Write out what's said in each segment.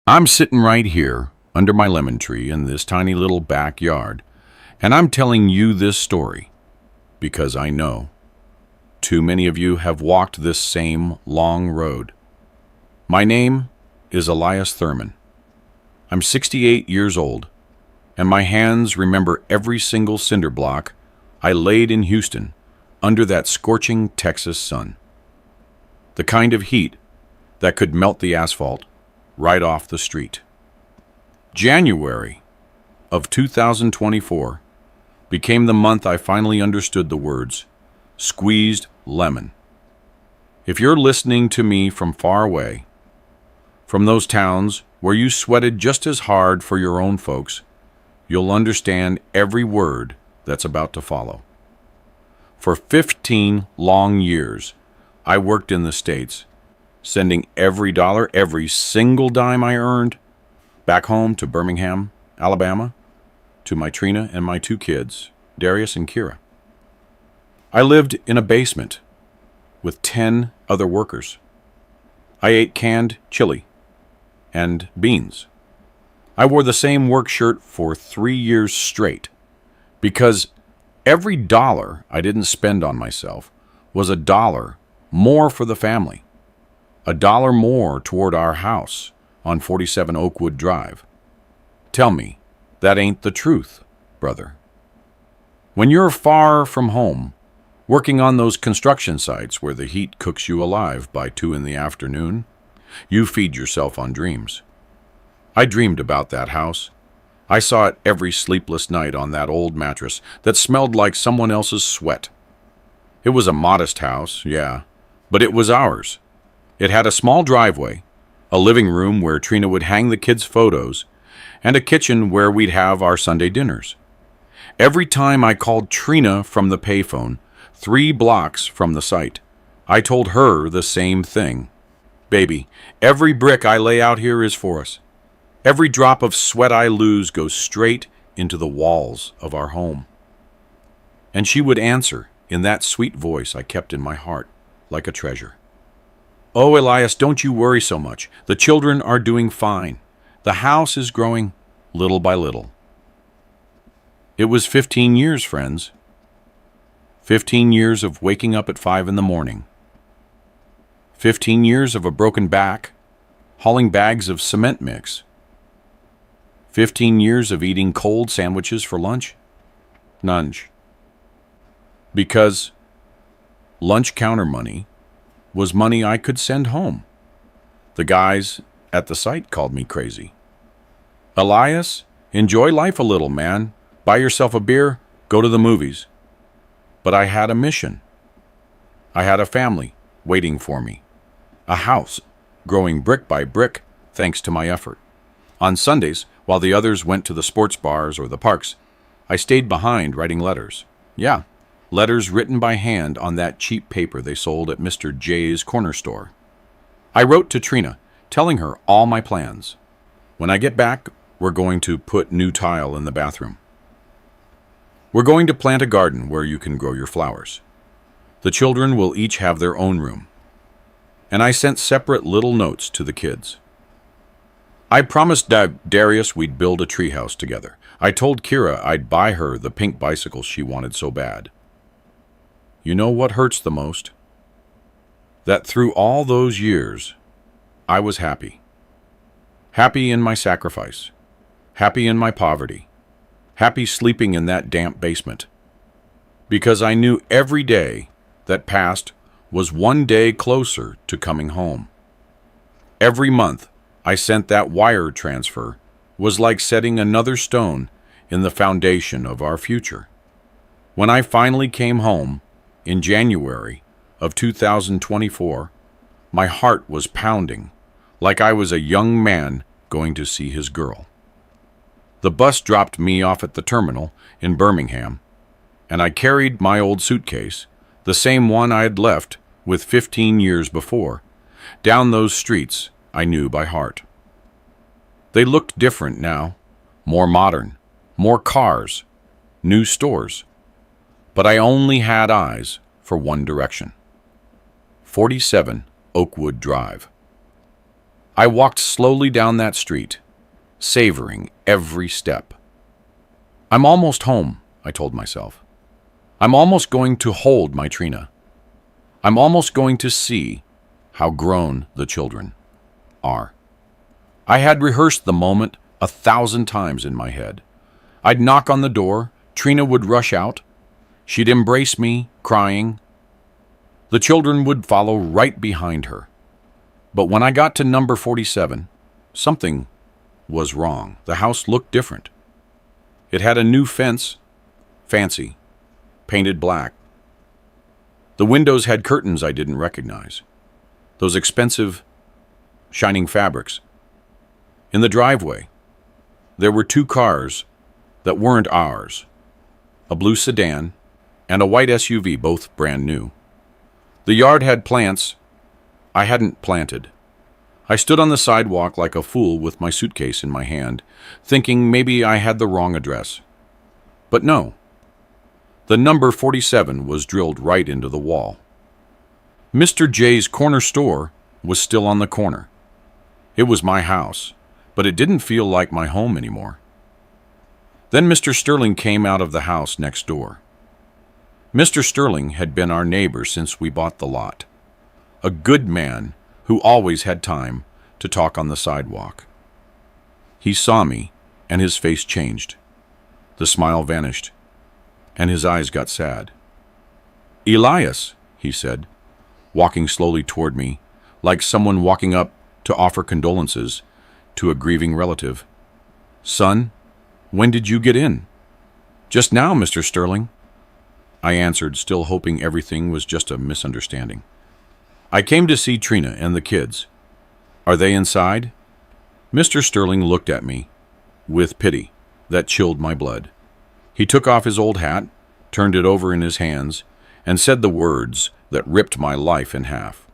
I'm sitting right here under my lemon tree in this tiny little backyard, and I'm telling you this story because I know too many of you have walked this same long road. My name is Elias Thurman. I'm 68 years old, and my hands remember every single cinder block I laid in Houston under that scorching Texas sun. The kind of heat that could melt the asphalt right off the street. January of 2024 became the month I finally understood the words, squeezed lemon. If you're listening to me from far away, from those towns where you sweated just as hard for your own folks, you'll understand every word that's about to follow. For 15 long years, I worked in the States, sending every dollar, every single dime I earned, back home to Birmingham, Alabama, to my Trina and my two kids, Darius and Kira. I lived in a basement with 10 other workers. I ate canned chili and beans. I wore the same work shirt for 3 years straight because every dollar I didn't spend on myself was a dollar more for the family, a dollar more toward our house on 47 Oakwood Drive. Tell me, that ain't the truth, brother. When you're far from home, working on those construction sites where the heat cooks you alive by 2 in the afternoon, you feed yourself on dreams. I dreamed about that house. I saw it every sleepless night on that old mattress that smelled like someone else's sweat. It was a modest house, yeah, but it was ours. It had a small driveway, a living room where Trina would hang the kids' photos, and a kitchen where we'd have our Sunday dinners. Every time I called Trina from the payphone, 3 blocks from the site, I told her the same thing. Baby, every brick I lay out here is for us. Every drop of sweat I lose goes straight into the walls of our home. And she would answer in that sweet voice I kept in my heart like a treasure. Oh, Elias, don't you worry so much. The children are doing fine. The house is growing little by little. It was 15 years, friends. 15 years of waking up at 5 in the morning. 15 years of a broken back, hauling bags of cement mix. 15 years of eating cold sandwiches for lunch. Nunge. Because lunch counter money was money I could send home. The guys at the site called me crazy. Elias, enjoy life a little, man. Buy yourself a beer, go to the movies. But I had a mission. I had a family waiting for me. A house growing brick by brick thanks to my effort. On Sundays, while the others went to the sports bars or the parks, I stayed behind writing letters. Yeah, letters written by hand on that cheap paper they sold at Mr. J's corner store. I wrote to Trina, telling her all my plans. When I get back, we're going to put new tile in the bathroom. We're going to plant a garden where you can grow your flowers. The children will each have their own room. And I sent separate little notes to the kids. I promised Darius we'd build a treehouse together. I told Kira I'd buy her the pink bicycle she wanted so bad. You know what hurts the most? That through all those years, I was happy. Happy in my sacrifice. Happy in my poverty. Happy sleeping in that damp basement. Because I knew every day that passed was one day closer to coming home. Every month I sent that wire transfer was like setting another stone in the foundation of our future. When I finally came home in January of 2024, my heart was pounding like I was a young man going to see his girl. The bus dropped me off at the terminal in Birmingham, and I carried my old suitcase, the same one I had left with 15 years before, down those streets I knew by heart. They looked different now, more modern, more cars, new stores. But I only had eyes for one direction. 47 Oakwood Drive. I walked slowly down that street, savoring every step. I'm almost home, I told myself. I'm almost going to hold my Trina. I'm almost going to see how grown the children are. I had rehearsed the moment 1,000 times in my head. I'd knock on the door, Trina would rush out. She'd embrace me, crying. The children would follow right behind her. But when I got to number 47, something was wrong. The house looked different. It had a new fence, fancy, painted black. The windows had curtains I didn't recognize. Those expensive, shining fabrics. In the driveway, there were 2 cars that weren't ours. A blue sedan and a white SUV, both brand new. The yard had plants I hadn't planted. I stood on the sidewalk like a fool with my suitcase in my hand, thinking maybe I had the wrong address. But no. The number 47 was drilled right into the wall. Mr. J's corner store was still on the corner. It was my house, but it didn't feel like my home anymore. Then Mr. Sterling came out of the house next door. Mr. Sterling had been our neighbor since we bought the lot. A good man who always had time to talk on the sidewalk. He saw me, and his face changed. The smile vanished, and his eyes got sad. "Elias," he said, walking slowly toward me, like someone walking up to offer condolences to a grieving relative. "Son, when did you get in?" "Just now, Mr. Sterling," I answered, still hoping everything was just a misunderstanding. "I came to see Trina and the kids. Are they inside?" Mr. Sterling looked at me with pity that chilled my blood. He took off his old hat, turned it over in his hands, and said the words that ripped my life in half.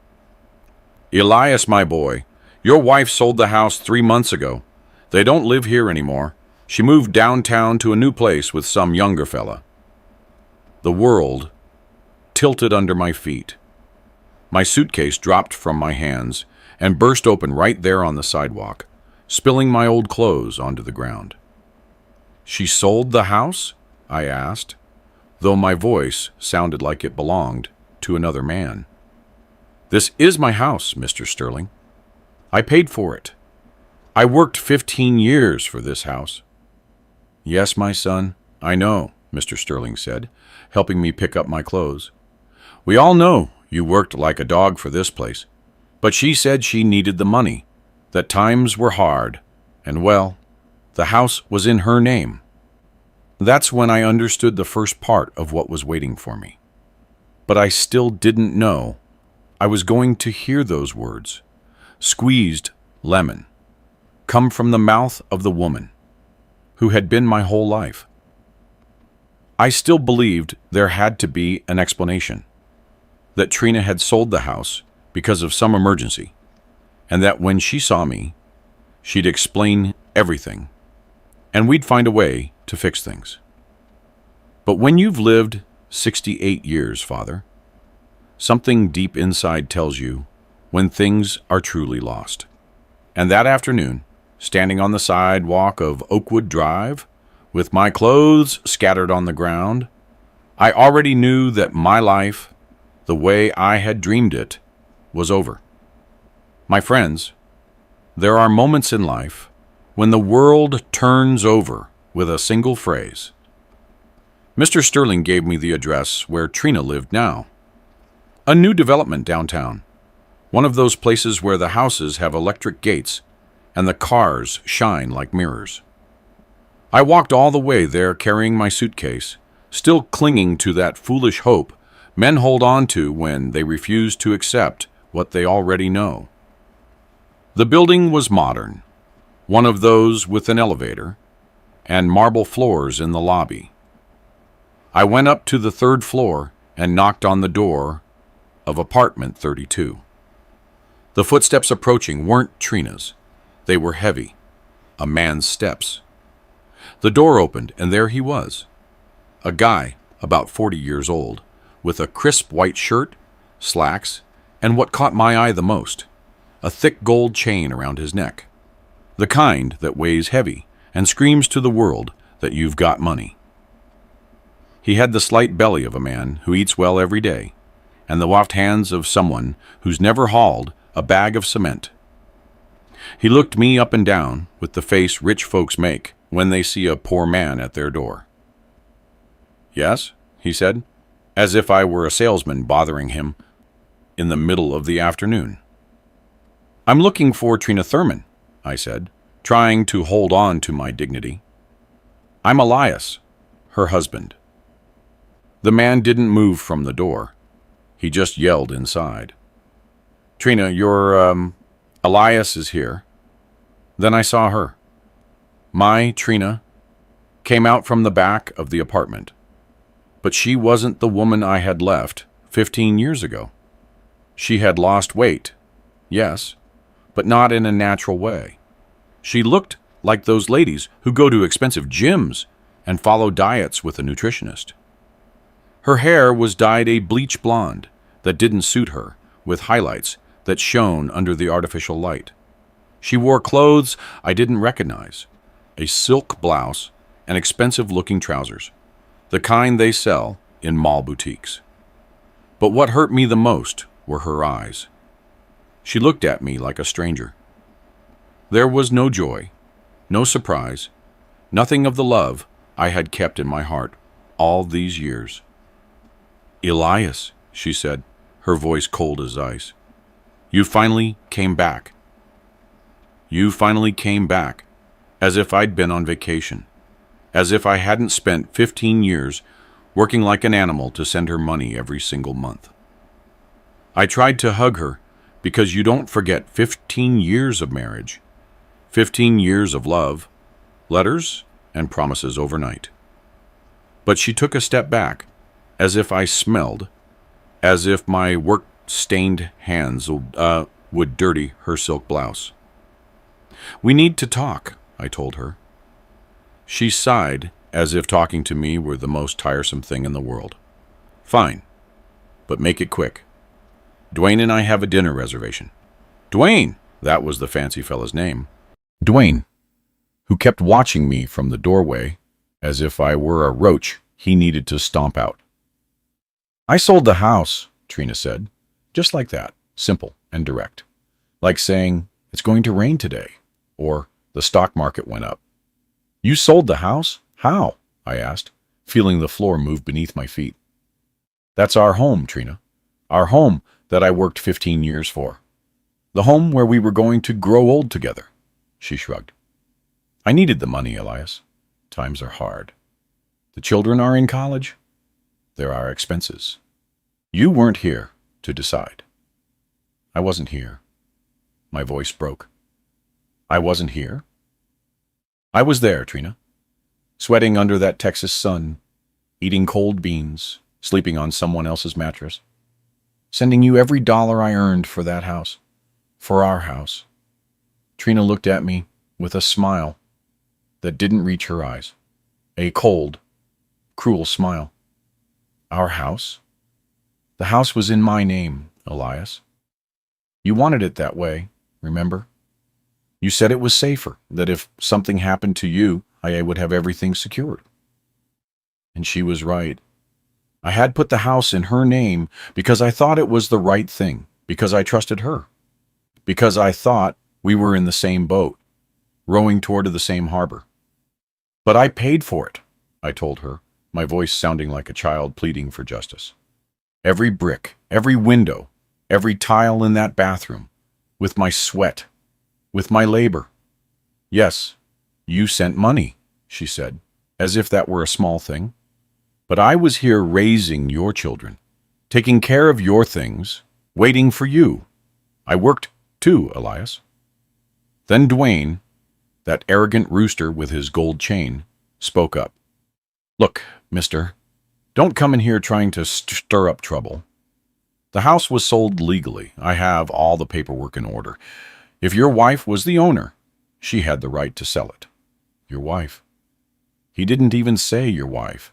"Elias, my boy, your wife sold the house 3 months ago. They don't live here anymore. She moved downtown to a new place with some younger fella." The world tilted under my feet. My suitcase dropped from my hands and burst open right there on the sidewalk, spilling my old clothes onto the ground. "She sold the house?" I asked, though my voice sounded like it belonged to another man. "This is my house, Mr. Sterling. I paid for it. I worked 15 years for this house." "Yes, my son, I know," Mr. Sterling said, helping me pick up my clothes. "We all know you worked like a dog for this place, but she said she needed the money, that times were hard, and well, the house was in her name." That's when I understood the first part of what was waiting for me. But I still didn't know I was going to hear those words, squeezed lemon, come from the mouth of the woman who had been my whole life. I still believed there had to be an explanation, that Trina had sold the house because of some emergency, and that when she saw me, she'd explain everything, and we'd find a way to fix things. But when you've lived 68 years, Father, something deep inside tells you when things are truly lost. And that afternoon, standing on the sidewalk of Oakwood Drive, with my clothes scattered on the ground, I already knew that my life, the way I had dreamed it, was over. My friends, there are moments in life when the world turns over with a single phrase. Mr. Sterling gave me the address where Trina lived now. A new development downtown, one of those places where the houses have electric gates and the cars shine like mirrors. I walked all the way there carrying my suitcase, still clinging to that foolish hope men hold on to when they refuse to accept what they already know. The building was modern, one of those with an elevator and marble floors in the lobby. I went up to the 3rd floor and knocked on the door of apartment 32. The footsteps approaching weren't Trina's. They were heavy, a man's steps. The door opened, and there he was, a guy about 40 years old, with a crisp white shirt, slacks, and what caught my eye the most, a thick gold chain around his neck, the kind that weighs heavy and screams to the world that you've got money. He had the slight belly of a man who eats well every day, and the waft hands of someone who's never hauled a bag of cement. He looked me up and down with the face rich folks make when they see a poor man at their door. "Yes," he said, as if I were a salesman bothering him in the middle of the afternoon. "I'm looking for Trina Thurman," I said, trying to hold on to my dignity. "I'm Elias, her husband." The man didn't move from the door. He just yelled inside. "Trina, Elias is here." Then I saw her. My Trina came out from the back of the apartment. But she wasn't the woman I had left 15 years ago. She had lost weight, yes, but not in a natural way. She looked like those ladies who go to expensive gyms and follow diets with a nutritionist. Her hair was dyed a bleach blonde that didn't suit her, with highlights that shone under the artificial light. She wore clothes I didn't recognize, a silk blouse and expensive-looking trousers, the kind they sell in mall boutiques. But what hurt me the most were her eyes. She looked at me like a stranger. There was no joy, no surprise, nothing of the love I had kept in my heart all these years. "Elias," she said, her voice cold as ice. "You finally came back." You finally came back, as if I'd been on vacation, as if I hadn't spent 15 years working like an animal to send her money every single month. I tried to hug her because you don't forget 15 years of marriage, 15 years of love, letters and promises overnight. But she took a step back, as if I smelled, as if my work-stained hands would dirty her silk blouse. "We need to talk," I told her. She sighed, as if talking to me were the most tiresome thing in the world. "Fine, but make it quick. Dwayne and I have a dinner reservation." Dwayne, that was the fancy fella's name. Dwayne, who kept watching me from the doorway, as if I were a roach he needed to stomp out. "I sold the house," Trina said, just like that, simple and direct, like saying, "It's going to rain today," or "The stock market went up." "You sold the house? How?" I asked, feeling the floor move beneath my feet. "That's our home, Trina. Our home that I worked 15 years for. The home where we were going to grow old together," she shrugged. "I needed the money, Elias. Times are hard. The children are in college. There are expenses. You weren't here to decide." "I wasn't here." My voice broke. "I wasn't here?" "I was there, Trina. Sweating under that Texas sun, eating cold beans, sleeping on someone else's mattress, sending you every dollar I earned for that house, for our house." Trina looked at me with a smile that didn't reach her eyes, a cold, cruel smile. "Our house? The house was in my name, Elias. You wanted it that way, remember? You said it was safer, that if something happened to you, I would have everything secured." And she was right. I had put the house in her name because I thought it was the right thing, because I trusted her, because I thought we were in the same boat, rowing toward the same harbor. "But I paid for it," I told her, my voice sounding like a child pleading for justice. "Every brick, every window, every tile in that bathroom, with my sweat, with my labor." "Yes, you sent money," she said, as if that were a small thing. "But I was here raising your children, taking care of your things, waiting for you. I worked too, Elias." Then Dwayne, that arrogant rooster with his gold chain, spoke up. "Look, mister, don't come in here trying to stir up trouble. The house was sold legally. I have all the paperwork in order. If your wife was the owner, she had the right to sell it." Your wife. He didn't even say your wife.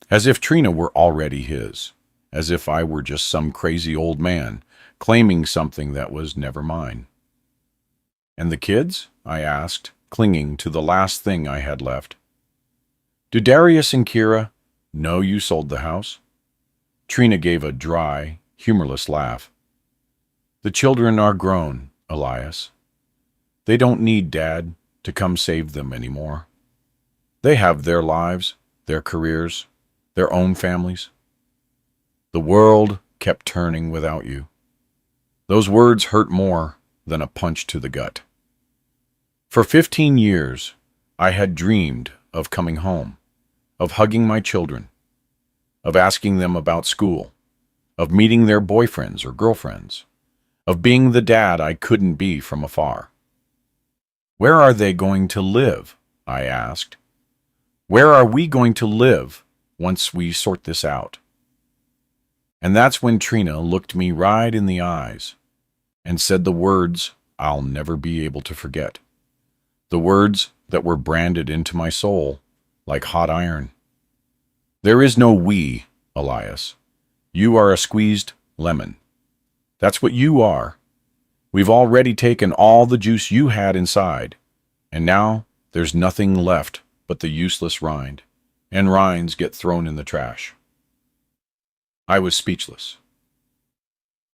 As if Trina were already his. as if I were just some crazy old man claiming something that was never mine. "And the kids?" I asked, clinging to the last thing I had left. "Do Darius and Kira know you sold the house?" Trina gave a dry, humorless laugh. "The children are grown, Elias. They don't need Dad to come save them anymore. They have their lives, their careers, their own families. The world kept turning without you." Those words hurt more than a punch to the gut. For 15 years, I had dreamed of coming home, of hugging my children, of asking them about school, of meeting their boyfriends or girlfriends, of being the dad I couldn't be from afar. "Where are they going to live?" I asked. "Where are we going to live once we sort this out?" And that's when Trina looked me right in the eyes and said the words I'll never be able to forget. The words that were branded into my soul like hot iron. "There is no we, Elias. You are a squeezed lemon. That's what you are. We've already taken all the juice you had inside, and now there's nothing left but the useless rind, and rinds get thrown in the trash." I was speechless.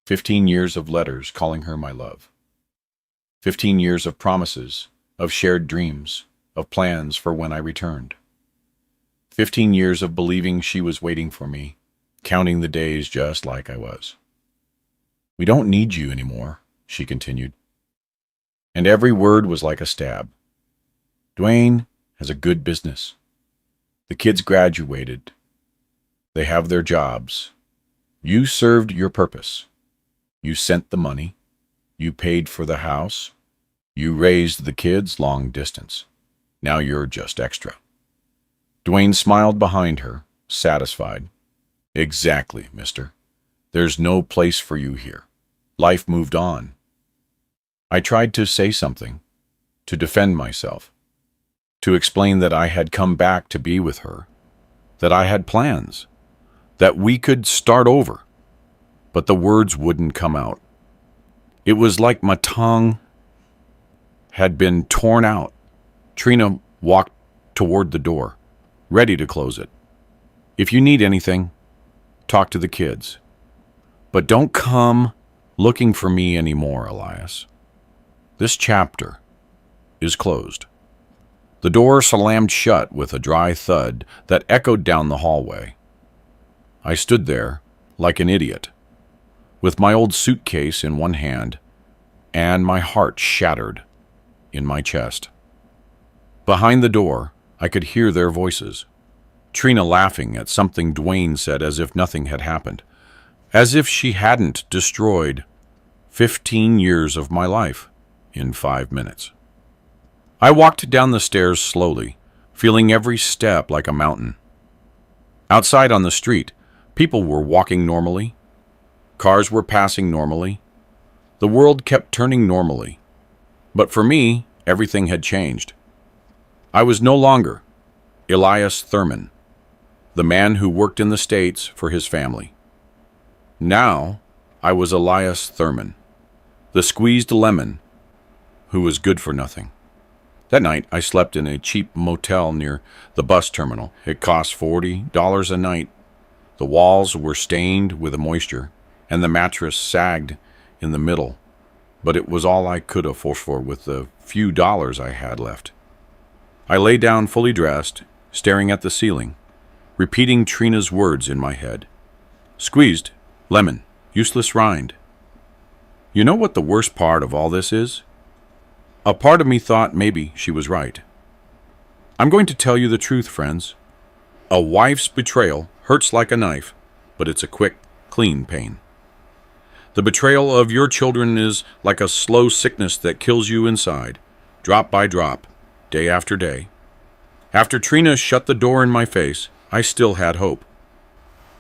15 years of letters calling her my love. 15 years of promises, of shared dreams, of plans for when I returned. 15 years of believing she was waiting for me, counting the days just like I was. "We don't need you anymore," she continued. And every word was like a stab. "Dwayne has a good business. The kids graduated. They have their jobs. You served your purpose. You sent the money. You paid for the house. You raised the kids long distance. Now you're just extra." Dwayne smiled behind her, satisfied. "Exactly, mister. There's no place for you here. Life moved on." I tried to say something, to defend myself, to explain that I had come back to be with her, that I had plans, that we could start over, but the words wouldn't come out. It was like my tongue had been torn out. Trina walked toward the door, ready to close it. "If you need anything, talk to the kids. But don't come looking for me anymore, Elias. This chapter is closed." The door slammed shut with a dry thud that echoed down the hallway. I stood there like an idiot, with my old suitcase in one hand and my heart shattered in my chest. Behind the door, I could hear their voices. Trina laughing at something Dwayne said as if nothing had happened, as if she hadn't destroyed 15 years of my life in 5 minutes. I walked down the stairs slowly, feeling every step like a mountain. Outside on the street, people were walking normally. Cars were passing normally. The world kept turning normally. But for me, everything had changed. I was no longer Elias Thurman, the man who worked in the States for his family. Now, I was Elias Thurman, the squeezed lemon who was good for nothing. That night, I slept in a cheap motel near the bus terminal. It cost $40 a night. The walls were stained with moisture, and the mattress sagged in the middle, but it was all I could afford with the few dollars I had left. I lay down fully dressed, staring at the ceiling, repeating Trina's words in my head. "Squeezed, lemon, useless rind." You know what the worst part of all this is? A part of me thought maybe she was right. I'm going to tell you the truth, friends. A wife's betrayal hurts like a knife, but it's a quick, clean pain. The betrayal of your children is like a slow sickness that kills you inside, drop by drop, day after day. After Trina shut the door in my face, I still had hope.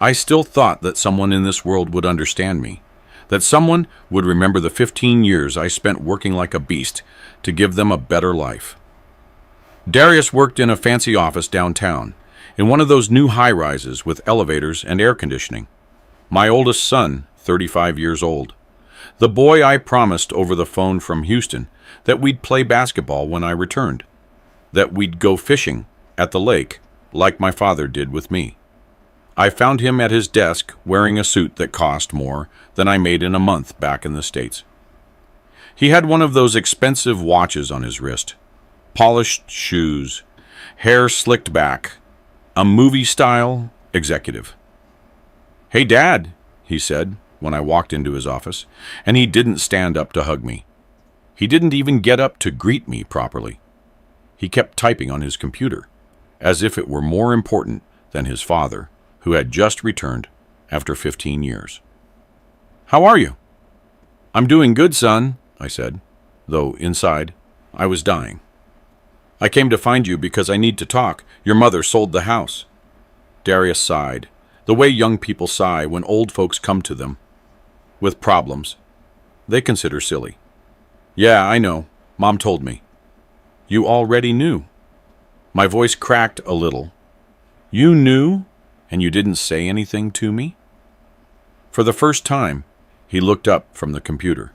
I still thought that someone in this world would understand me, that someone would remember the 15 years I spent working like a beast to give them a better life. Darius worked in a fancy office downtown, in one of those new high-rises with elevators and air conditioning. My oldest son, 35 years old. The boy I promised over the phone from Houston that we'd play basketball when I returned, that we'd go fishing at the lake like my father did with me. I found him at his desk wearing a suit that cost more than I made in a month back in the States. He had one of those expensive watches on his wrist, polished shoes, hair slicked back, a movie-style executive. "Hey, Dad," he said when I walked into his office, and he didn't stand up to hug me. He didn't even get up to greet me properly. He kept typing on his computer, as if it were more important than his father, who had just returned after 15 years. "How are you?" "I'm doing good, son," I said, though inside I was dying. "I came to find you because I need to talk. Your mother sold the house." Darius sighed, the way young people sigh when old folks come to them with problems they consider silly. "Yeah, I know. Mom told me." "You already knew." My voice cracked a little. "You knew, and you didn't say anything to me?" For the first time, he looked up from the computer,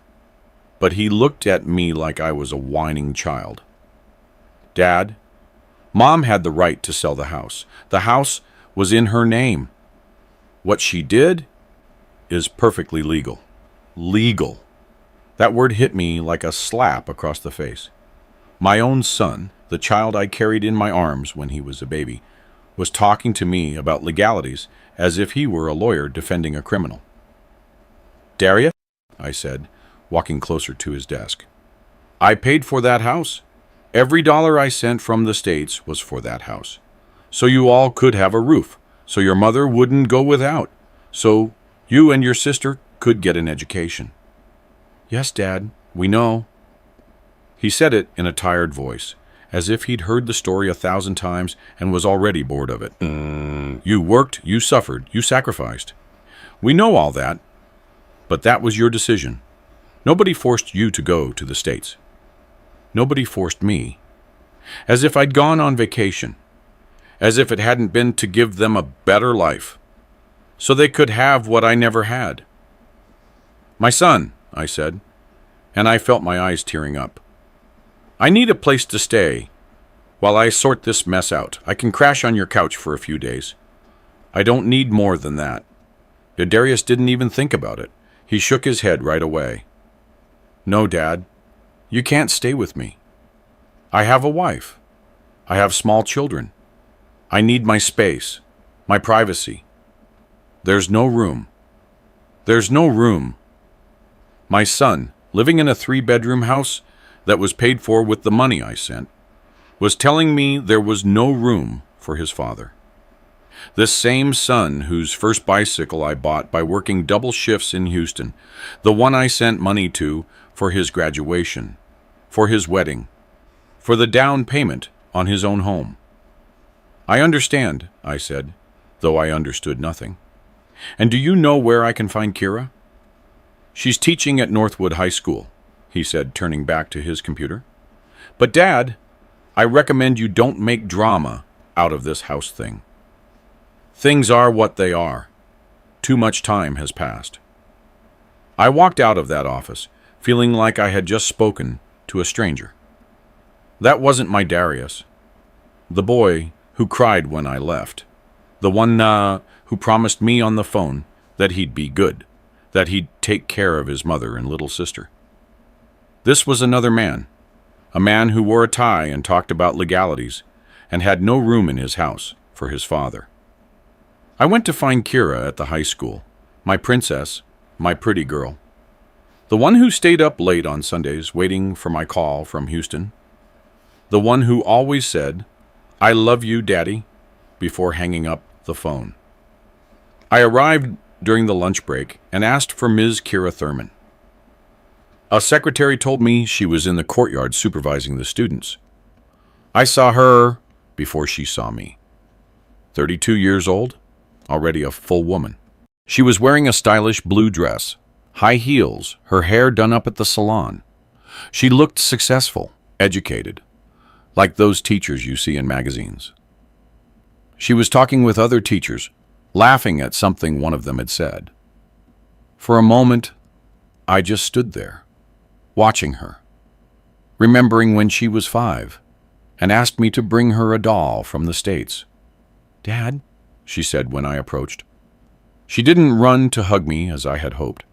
but he looked at me like I was a whining child. "Dad, Mom had the right to sell the house. The house was in her name. What she did is perfectly legal." Legal. That word hit me like a slap across the face. My own son, the child I carried in my arms when he was a baby, was talking to me about legalities as if he were a lawyer defending a criminal. "Darius," I said, walking closer to his desk, "I paid for that house. Every dollar I sent from the States was for that house. So you all could have a roof, so your mother wouldn't go without, so you and your sister could get an education." "Yes, Dad, we know." He said it in a tired voice, as if he'd heard the story 1,000 times and was already bored of it. "You worked, you suffered, you sacrificed. We know all that, but that was your decision. Nobody forced you to go to the States. Nobody forced me. As if I'd gone on vacation. As if it hadn't been to give them a better life, so they could have what I never had." "My son," I said, and I felt my eyes tearing up, "I need a place to stay while I sort this mess out. I can crash on your couch for a few days. I don't need more than that." Darius didn't even think about it. He shook his head right away. "No, Dad, you can't stay with me. I have a wife. I have small children. I need my space, my privacy. There's no room. There's no room." My son, living in a 3-bedroom house that was paid for with the money I sent, was telling me there was no room for his father. This same son whose first bicycle I bought by working double shifts in Houston, the one I sent money to for his graduation, for his wedding, for the down payment on his own home. "I understand," I said, though I understood nothing. "And do you know where I can find Kira?" "She's teaching at Northwood High School," he said, turning back to his computer. "But Dad, I recommend you don't make drama out of this house thing. Things are what they are. Too much time has passed." I walked out of that office, feeling like I had just spoken to a stranger. That wasn't my Darius, the boy who cried when I left, the one who promised me on the phone that he'd be good, that he'd take care of his mother and little sister. This was another man, a man who wore a tie and talked about legalities and had no room in his house for his father. I went to find Kira at the high school, my princess, my pretty girl, the one who stayed up late on Sundays waiting for my call from Houston, the one who always said, "I love you, Daddy," before hanging up the phone. I arrived during the lunch break and asked for Ms. Kira Thurman. A secretary told me she was in the courtyard supervising the students. I saw her before she saw me. 32 years old, already a full woman. She was wearing a stylish blue dress, high heels, her hair done up at the salon. She looked successful, educated, like those teachers you see in magazines. She was talking with other teachers, laughing at something one of them had said. For a moment, I just stood there, watching her, remembering when she was 5 and asked me to bring her a doll from the States. "Dad," she said when I approached. She didn't run to hug me as I had hoped.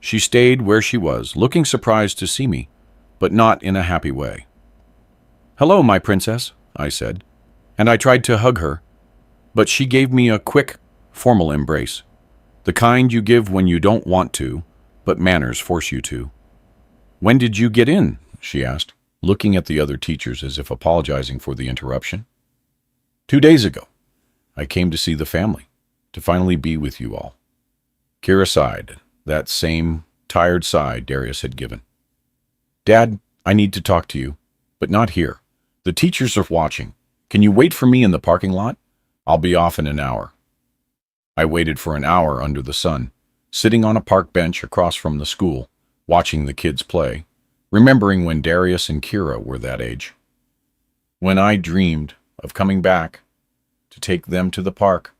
She stayed where she was, looking surprised to see me, but not in a happy way. "Hello, my princess," I said, and I tried to hug her, but she gave me a quick, formal embrace, the kind you give when you don't want to, but manners force you to. "When did you get in?" she asked, looking at the other teachers as if apologizing for the interruption. "2 days ago. I came to see the family, to finally be with you all." Kira sighed, that same tired sigh Darius had given. "Dad, I need to talk to you, but not here. The teachers are watching. Can you wait for me in the parking lot? I'll be off in an hour." I waited for an hour under the sun, sitting on a park bench across from the school, watching the kids play, remembering when Darius and Kira were that age. When I dreamed of coming back, to take them to the park,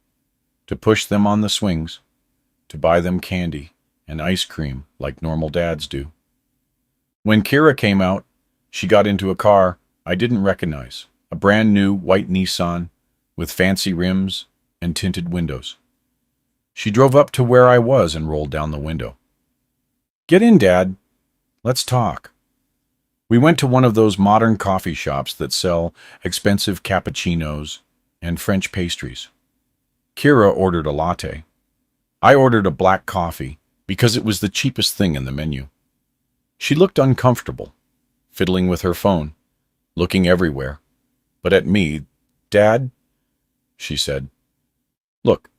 to push them on the swings, to buy them candy and ice cream like normal dads do. When Kira came out, she got into a car I didn't recognize, a brand new white Nissan with fancy rims and tinted windows. She drove up to where I was and rolled down the window. "Get in, Dad. Let's talk." We went to one of those modern coffee shops that sell expensive cappuccinos and French pastries. Kira ordered a latte. I ordered a black coffee because it was the cheapest thing in the menu. She looked uncomfortable, fiddling with her phone, looking everywhere, but at me. "Dad," she said, "look,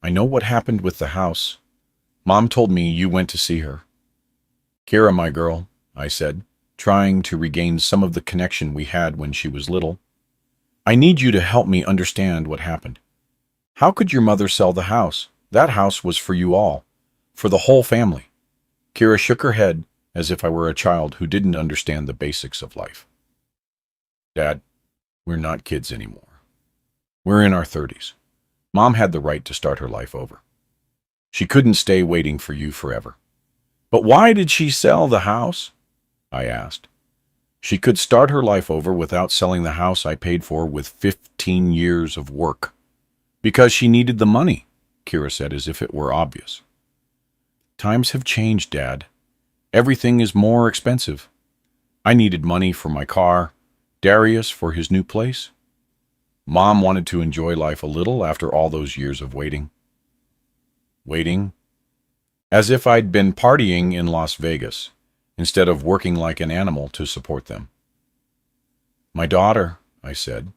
I know what happened with the house. Mom told me you went to see her." "Kira, my girl," I said, trying to regain some of the connection we had when she was little, "I need you to help me understand what happened. How could your mother sell the house? That house was for you all, for the whole family." Kira shook her head as if I were a child who didn't understand the basics of life. "Dad, we're not kids anymore. We're in our 30s. Mom had the right to start her life over. She couldn't stay waiting for you forever." "But why did she sell the house?" I asked. "She could start her life over without selling the house I paid for with 15 years of work." "Because she needed the money," Kira said as if it were obvious. "Times have changed, Dad. Everything is more expensive. I needed money for my car, Darius for his new place. Mom wanted to enjoy life a little after all those years of waiting." Waiting? As if I'd been partying in Las Vegas, instead of working like an animal to support them. "My daughter," I said,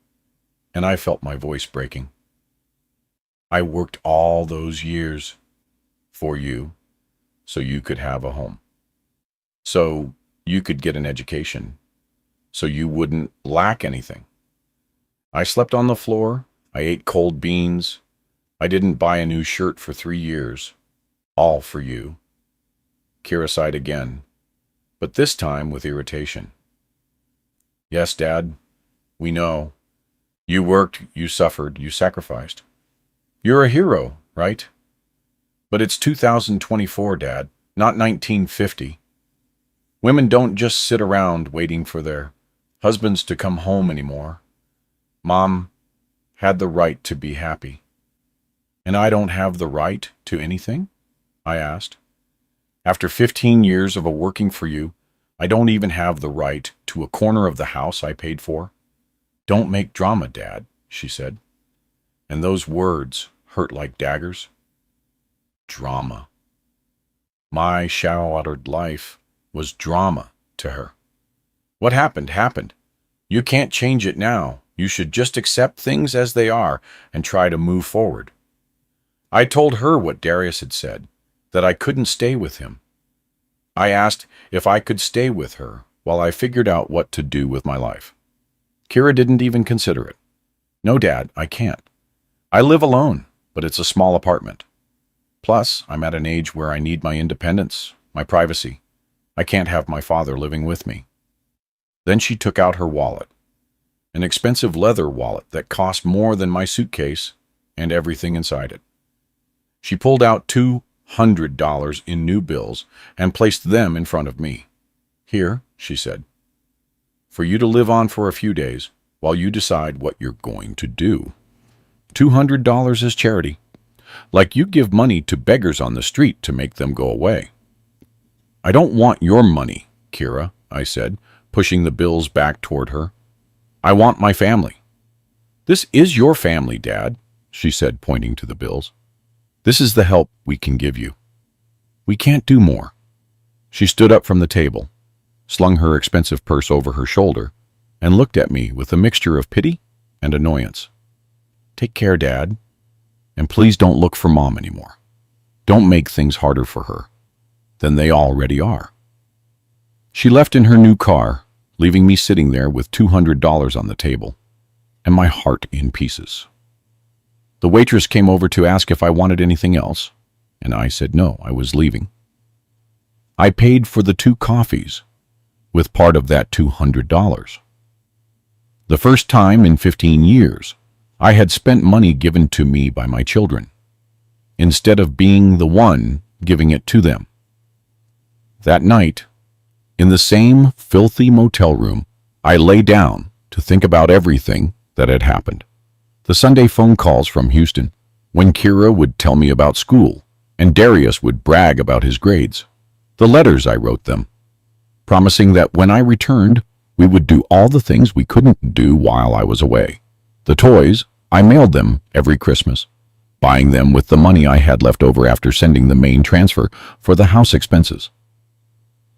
and I felt my voice breaking. "I worked all those years for you, so you could have a home. So you could get an education, so you wouldn't lack anything. I slept on the floor, I ate cold beans, I didn't buy a new shirt for 3 years, all for you." Kira sighed again, but this time with irritation. "Yes, Dad, we know. You worked, you suffered, you sacrificed. You're a hero, right? But it's 2024, Dad, not 1950. Women don't just sit around waiting for their husbands to come home anymore. Mom had the right to be happy." "And I don't have the right to anything?" I asked. "After 15 years of working for you, I don't even have the right to a corner of the house I paid for." "Don't make drama, Dad," she said. And those words hurt like daggers. Drama. My shallow-outered life was drama to her. What happened, happened. You can't change it now. You should just accept things as they are and try to move forward. I told her what Darius had said, that I couldn't stay with him. I asked if I could stay with her while I figured out what to do with my life. Kira didn't even consider it. "No, Dad, I can't. I live alone, but it's a small apartment. Plus, I'm at an age where I need my independence, my privacy. I can't have my father living with me." Then she took out her wallet, an expensive leather wallet that cost more than my suitcase and everything inside it. She pulled out 2 $100 in new bills and placed them in front of me. "Here," she said, "for you to live on for a few days while you decide what you're going to do. $200 is charity, like you give money to beggars on the street to make them go away." "I don't want your money, Kira," I said, pushing the bills back toward her. "I want my family." "This is your family, Dad," she said, pointing to the bills. "This is the help we can give you. We can't do more." She stood up from the table, slung her expensive purse over her shoulder, and looked at me with a mixture of pity and annoyance. "Take care, Dad, and please don't look for Mom anymore. Don't make things harder for her than they already are." She left in her new car, leaving me sitting there with $200 on the table and my heart in pieces. The waitress came over to ask if I wanted anything else, and I said no, I was leaving. I paid for the 2 coffees with part of that $200. The first time in 15 years, I had spent money given to me by my children, instead of being the one giving it to them. That night, in the same filthy motel room, I lay down to think about everything that had happened. The Sunday phone calls from Houston, when Kira would tell me about school, and Darius would brag about his grades. The letters I wrote them, promising that when I returned, we would do all the things we couldn't do while I was away. The toys, I mailed them every Christmas, buying them with the money I had left over after sending the main transfer for the house expenses.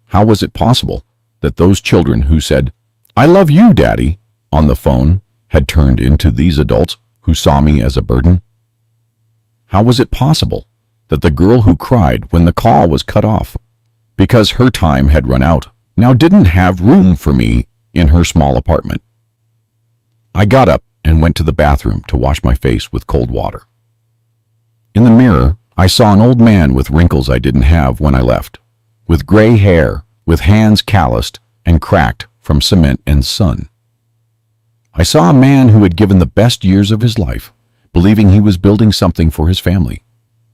How was it possible that those children who said, "I love you, Daddy," on the phone had turned into these adults who saw me as a burden? How was it possible that the girl who cried when the call was cut off because her time had run out now didn't have room for me in her small apartment? I got up and went to the bathroom to wash my face with cold water. In the mirror, I saw an old man with wrinkles I didn't have when I left, with gray hair, with hands calloused and cracked from cement and sun. I saw a man who had given the best years of his life, believing he was building something for his family,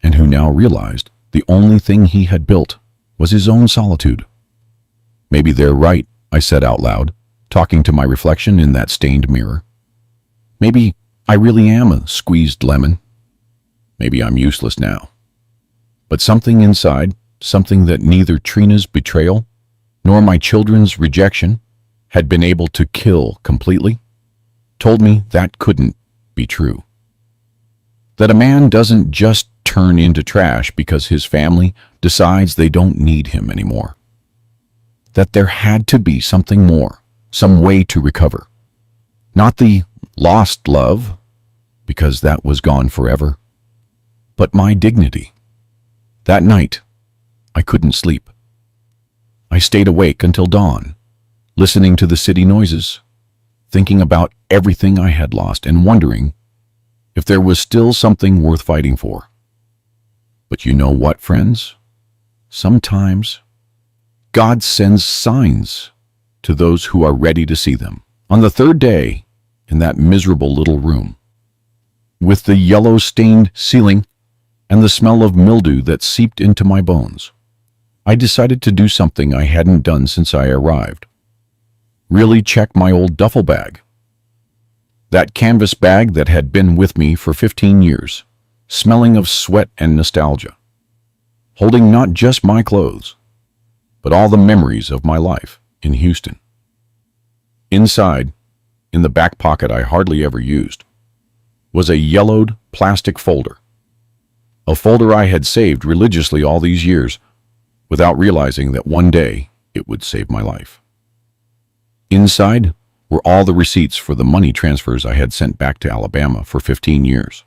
and who now realized the only thing he had built was his own solitude. "Maybe they're right," I said out loud, talking to my reflection in that stained mirror. "Maybe I really am a squeezed lemon. Maybe I'm useless now." But something inside, something that neither Trina's betrayal nor my children's rejection had been able to kill completely, told me that couldn't be true. That a man doesn't just turn into trash because his family decides they don't need him anymore. That there had to be something more, some way to recover. Not the lost love, because that was gone forever, but my dignity. That night, I couldn't sleep. I stayed awake until dawn, listening to the city noises, thinking about everything I had lost and wondering if there was still something worth fighting for. But you know what, friends? Sometimes God sends signs to those who are ready to see them. On the third day, in that miserable little room, with the yellow-stained ceiling and the smell of mildew that seeped into my bones, I decided to do something I hadn't done since I arrived. Really check my old duffel bag. That canvas bag that had been with me for 15 years, smelling of sweat and nostalgia, holding not just my clothes, but all the memories of my life in Houston. Inside, in the back pocket I hardly ever used, was a yellowed plastic folder. A folder I had saved religiously all these years, without realizing that one day it would save my life. Inside were all the receipts for the money transfers I had sent back to Alabama for 15 years.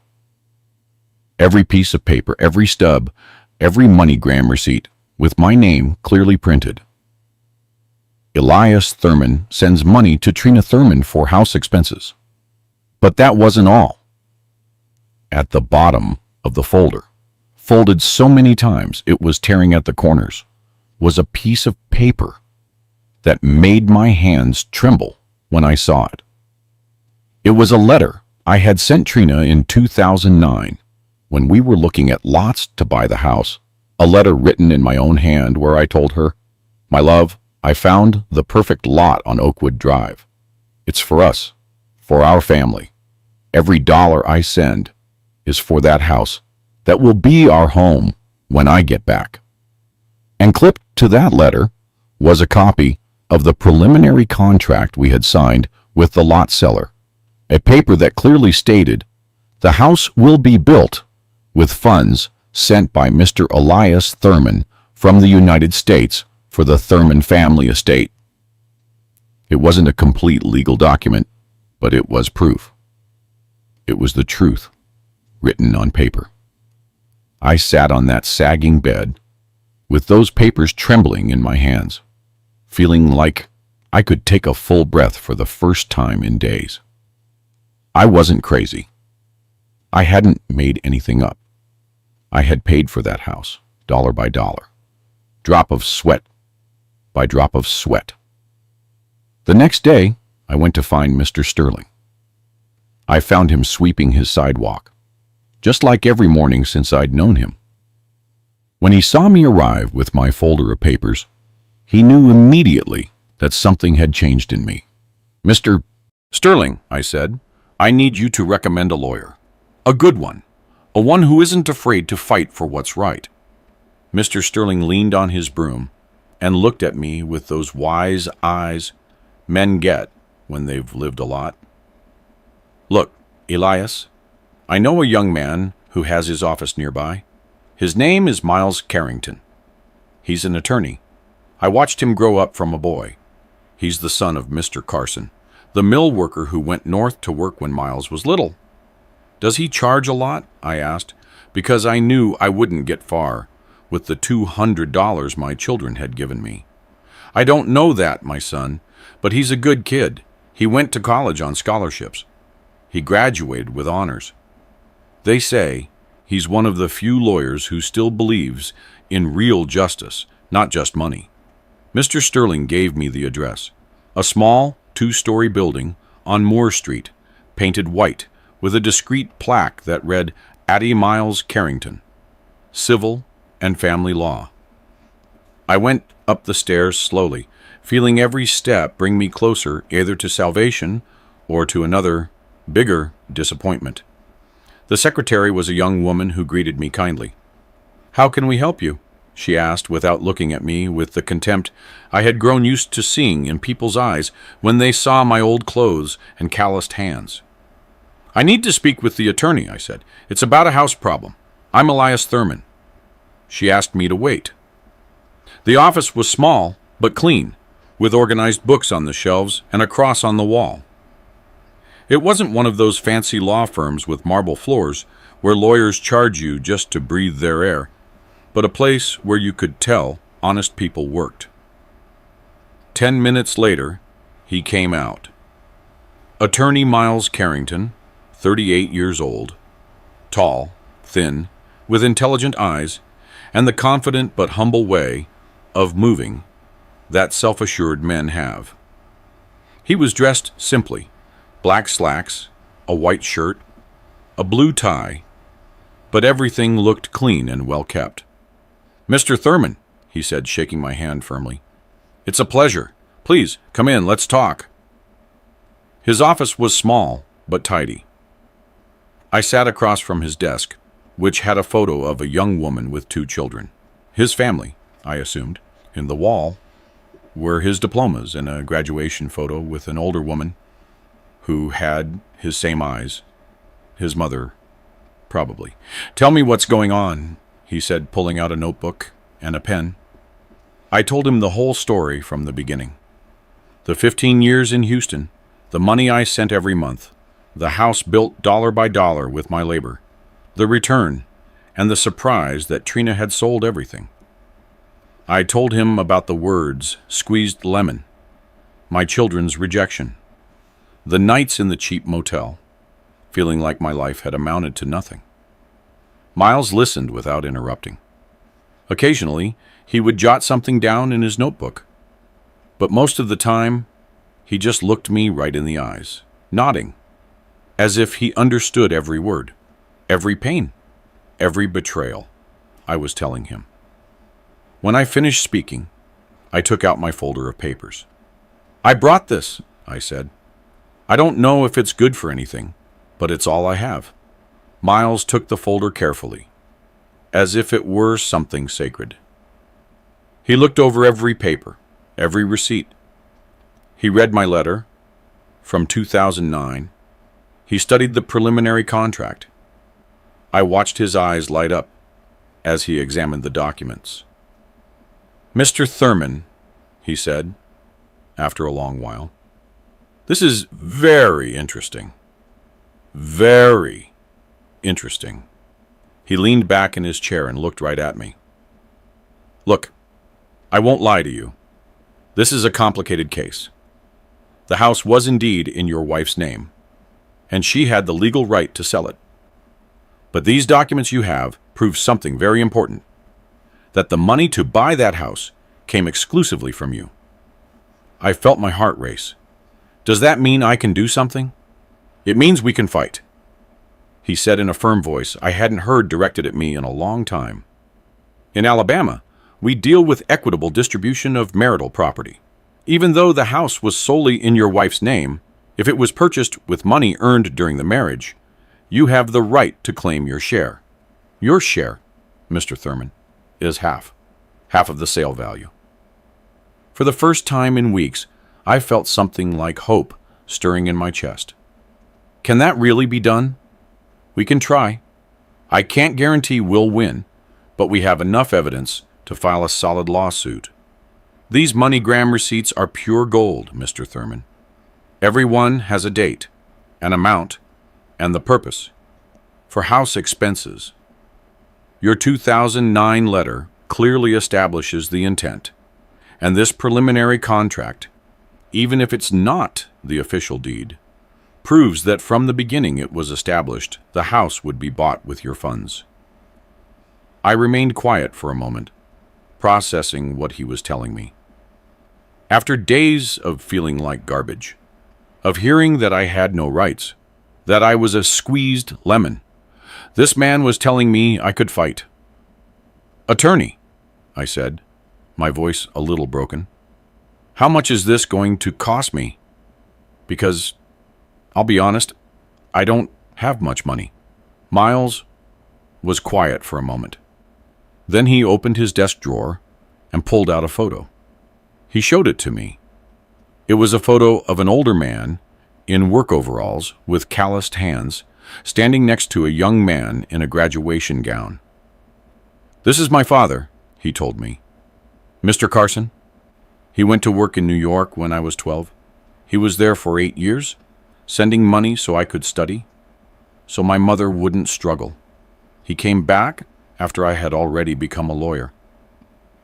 Every piece of paper, every stub, every MoneyGram receipt, with my name clearly printed. Elias Thurman sends money to Trina Thurman for house expenses. But that wasn't all. At the bottom of the folder, folded so many times it was tearing at the corners, was a piece of paper that made my hands tremble when I saw it. It was a letter I had sent Trina in 2009 when we were looking at lots to buy the house A letter written in my own hand where I told her, "My love, I found the perfect lot on Oakwood Drive. It's for us, for our family. Every dollar I send is for that house that will be our home when I get back." And clipped to that letter was a copy of the preliminary contract we had signed with the lot seller, a paper that clearly stated, "The house will be built with funds sent by Mr. Elias Thurman from the United States for the Thurman family estate." It wasn't a complete legal document, but it was proof. It was the truth, written on paper. I sat on that sagging bed, with those papers trembling in my hands, feeling like I could take a full breath for the first time in days. I wasn't crazy. I hadn't made anything up. I had paid for that house, dollar by dollar, drop of sweat by drop of sweat. The next day, I went to find Mr. Sterling. I found him sweeping his sidewalk, just like every morning since I'd known him. When he saw me arrive with my folder of papers, he knew immediately that something had changed in me. "Mr. Sterling," I said, "I need you to recommend a lawyer. A good one. A one who isn't afraid to fight for what's right." Mr. Sterling leaned on his broom and looked at me with those wise eyes men get when they've lived a lot. "Look, Elias, I know a young man who has his office nearby. His name is Miles Carrington. He's an attorney. I watched him grow up from a boy. He's the son of Mr. Carson, the mill worker who went north to work when Miles was little. Does he charge a lot?" I asked, because I knew I wouldn't get far with the $200 my children had given me. "I don't know that, my son, but he's a good kid. He went to college on scholarships. He graduated with honors. They say he's one of the few lawyers who still believes in real justice, not just money." Mr. Sterling gave me the address, a small two-story building on Moore Street, painted white, with a discreet plaque that read Addie Miles Carrington, Civil and Family Law. I went up the stairs slowly, feeling every step bring me closer either to salvation or to another, bigger disappointment. The secretary was a young woman who greeted me kindly. "How can we help you?" she asked without looking at me with the contempt I had grown used to seeing in people's eyes when they saw my old clothes and calloused hands. "I need to speak with the attorney," I said. "It's about a house problem. I'm Elias Thurman." She asked me to wait. The office was small but clean, with organized books on the shelves and a cross on the wall. It wasn't one of those fancy law firms with marble floors where lawyers charge you just to breathe their air, but a place where you could tell honest people worked. 10 minutes later, he came out. Attorney Miles Carrington, 38 years old, tall, thin, with intelligent eyes, and the confident but humble way of moving that self-assured men have. He was dressed simply, black slacks, a white shirt, a blue tie, but everything looked clean and well kept. "Mr. Thurman," he said, shaking my hand firmly. "It's a pleasure. Please, come in, let's talk." His office was small, but tidy. I sat across from his desk, which had a photo of a young woman with 2 children. His family, I assumed. In the wall were his diplomas and a graduation photo with an older woman who had his same eyes. His mother, probably. "Tell me what's going on," he said, pulling out a notebook and a pen. I told him the whole story from the beginning. The 15 years in Houston, the money I sent every month, the house built dollar by dollar with my labor, the return, and the surprise that Trina had sold everything. I told him about the words, squeezed lemon, my children's rejection, the nights in the cheap motel, feeling like my life had amounted to nothing. Miles listened without interrupting. Occasionally, he would jot something down in his notebook, but most of the time, he just looked me right in the eyes, nodding, as if he understood every word, every pain, every betrayal I was telling him. When I finished speaking, I took out my folder of papers. "I brought this," I said. "I don't know if it's good for anything, but it's all I have." Miles took the folder carefully, as if it were something sacred. He looked over every paper, every receipt. He read my letter from 2009. He studied the preliminary contract. I watched his eyes light up as he examined the documents. "Mr. Thurman," he said, after a long while, "this is very interesting. Very interesting." He leaned back in his chair and looked right at me. "Look, I won't lie to you. This is a complicated case. The house was indeed in your wife's name, and she had the legal right to sell it. But these documents you have prove something very important, that the money to buy that house came exclusively from you." I felt my heart race. "Does that mean I can do something?" "It means we can fight," he said in a firm voice I hadn't heard directed at me in a long time. "In Alabama, we deal with equitable distribution of marital property. Even though the house was solely in your wife's name, if it was purchased with money earned during the marriage, you have the right to claim your share. Your share, Mr. Thurman, is half of the sale value." For the first time in weeks, I felt something like hope stirring in my chest. Can that really be done? We can try. I can't guarantee we'll win, but we have enough evidence to file a solid lawsuit. These MoneyGram receipts are pure gold, Mr. Thurman. Every one has a date, an amount, and the purpose. For house expenses. Your 2009 letter clearly establishes the intent, and this preliminary contract, even if it's not the official deed, proves that from the beginning it was established the house would be bought with your funds. I remained quiet for a moment, processing what he was telling me. After days of feeling like garbage, of hearing that I had no rights, that I was a squeezed lemon, this man was telling me I could fight. "Attorney," I said, my voice a little broken, "how much is this going to cost me? Because, I'll be honest, I don't have much money." Miles was quiet for a moment. Then he opened his desk drawer and pulled out a photo. He showed it to me. It was a photo of an older man in work overalls with calloused hands, standing next to a young man in a graduation gown. "This is my father," he told me. "Mr. Carson. He went to work in New York when I was 12. He was there for 8 years, sending money so I could study, so my mother wouldn't struggle. He came back after I had already become a lawyer."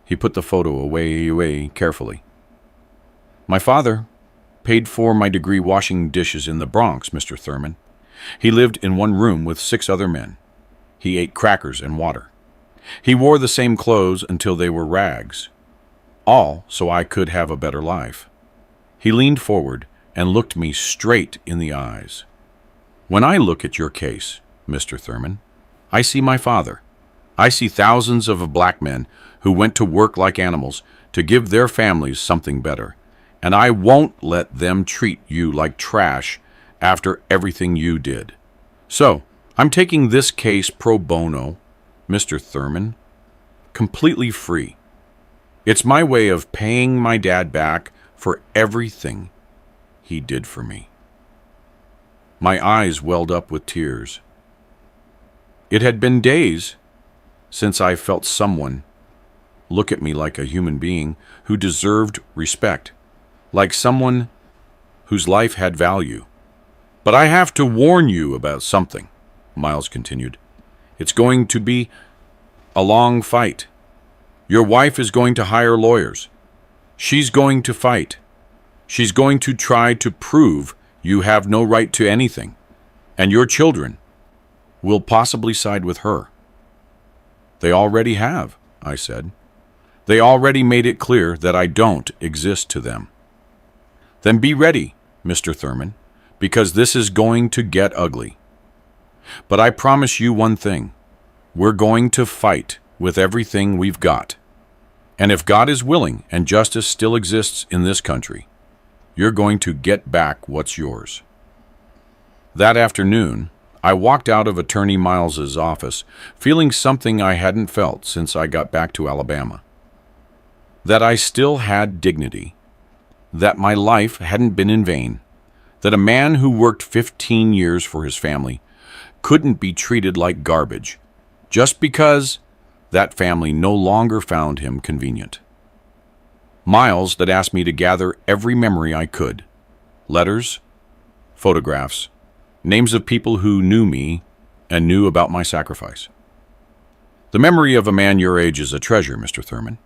He put the photo away carefully. "My father paid for my degree washing dishes in the Bronx, Mr. Thurman. He lived in one room with 6 other men. He ate crackers and water. He wore the same clothes until they were rags, all so I could have a better life." He leaned forward and looked me straight in the eyes. "When I look at your case, Mr. Thurman, I see my father. I see thousands of black men who went to work like animals to give their families something better, and I won't let them treat you like trash after everything you did. So, I'm taking this case pro bono, Mr. Thurman, completely free. It's my way of paying my dad back for everything he did for me." My eyes welled up with tears. It had been days since I felt someone look at me like a human being who deserved respect, like someone whose life had value. "But I have to warn you about something," Miles continued. "It's going to be a long fight. Your wife is going to hire lawyers. She's going to fight. She's going to try to prove you have no right to anything, and your children will possibly side with her." "They already have," I said. "They already made it clear that I don't exist to them." "Then be ready, Mr. Thurman, because this is going to get ugly. But I promise you one thing. We're going to fight with everything we've got. And if God is willing and justice still exists in this country, you're going to get back what's yours. That afternoon, I walked out of Attorney Miles's office feeling something I hadn't felt since I got back to Alabama. That I still had dignity. That my life hadn't been in vain. That a man who worked 15 years for his family couldn't be treated like garbage just because that family no longer found him convenient. Miles that asked me to gather every memory I could. Letters, photographs, names of people who knew me and knew about my sacrifice. The memory of a man your age is a treasure, Mr. Thurman,